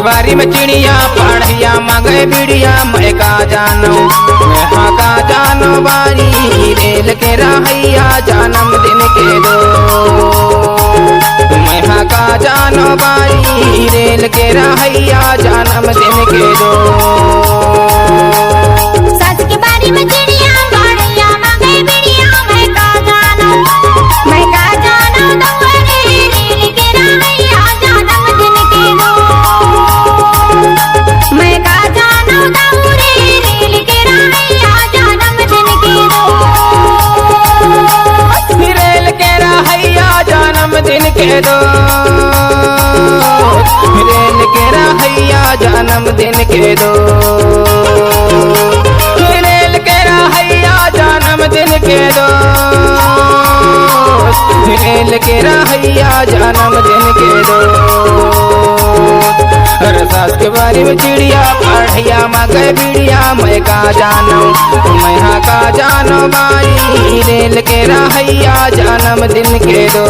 बारी में चिड़िया पढ़िया मगे बिड़िया मैं का जानो मैं का जानो बारी रेल के रहैया जन्म दिन के दो मैं का जानो बारी रेल के रहैया जन्म दिन के दो। सच के बारी में चिड़िया पढ़िया मगे बिड़िया मैं का जानो दौड़े रेल के रहैया जन्म दिन के दो। मैं का जानो दौड़े रेल के रहैया जन्म दिन के दो। रेल के रहैया जन्म दिन के दो। रेल के रहैया जन्म दिन के दो। रेल के रहैया जन्म दिन के दो। रेल के रहैया जन्म दिन के दो। सास के बारी में चिड़िया पढ़िया मगे बिड़िया मैं का जानो मैं का जानो बारी रेल के रहैया जन्म दिन के दो।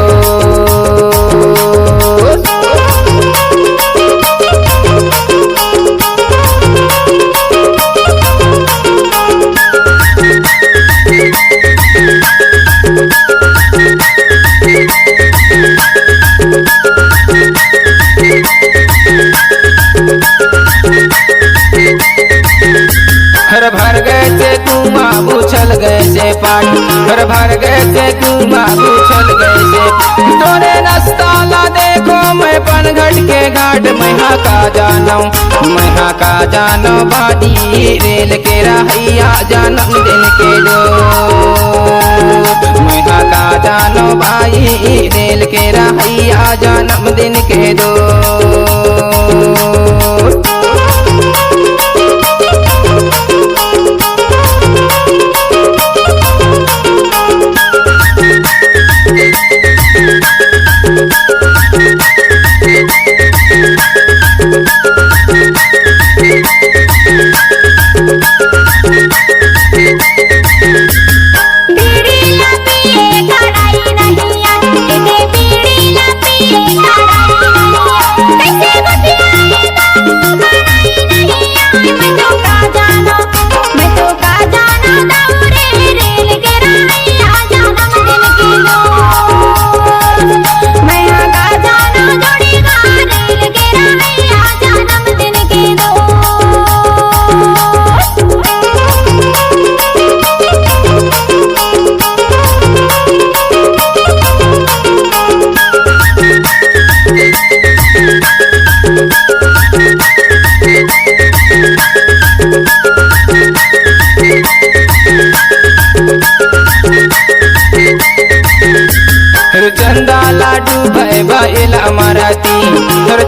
हर भर गए से कुआं उछल गए से पानी हर भर गए से कुआं उछल गए से तोरे रास्ता ला देखो मैं पनघट के घाट मैं का जानो बाड़ी रेल के रहैया जन्म दिन के दो। मैं का जानो बाई रेल के रहैया जन्म दिन के दो। चंदा लाडू भय भैला मराती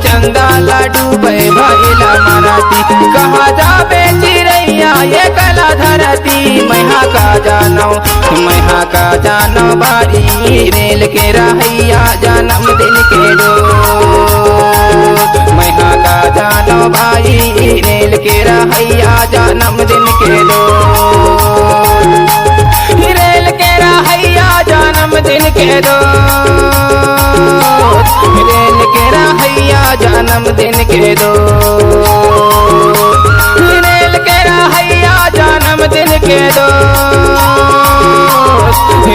चंदा लाडू भय भैला मराती कहाँ जाबे चिड़ैया ये कला धरती मैं का जानो बारी रेल के रहैया जन्म दिन के दो। मैं का जानो बारी रेल के रहैया जन्म दिन के दो। रेल के रहैया जन्म दिन के दो। रेल के रहैया जन्म दिन के दो। रेल के रहैया जन्म दिन के दो।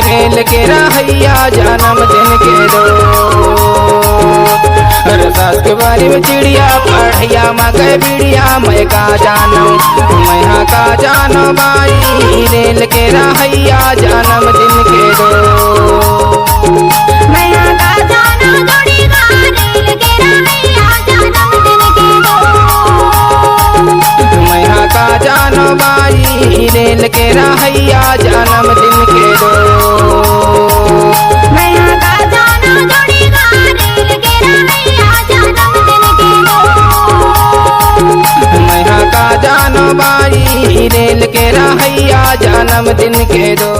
रेल के रहैया जन्म दिन के दो। सास के बारी में चिड़िया पढ़िया मगे बिड़िया मैं का जानो बाई रेल के रहैया जन्म दिन के दो। मैं का जानो दौड़ेगा रेल के रहैया जन्म दिन के दो। मैं का जानो बाई रेल के रहैया जन्म दिन के दो। मैं का जानो दौड़ेगा रेल के रहैया जन्म दिन के दो। मैं का जानो बाई रेल के रहैया जन्म दिन के दो।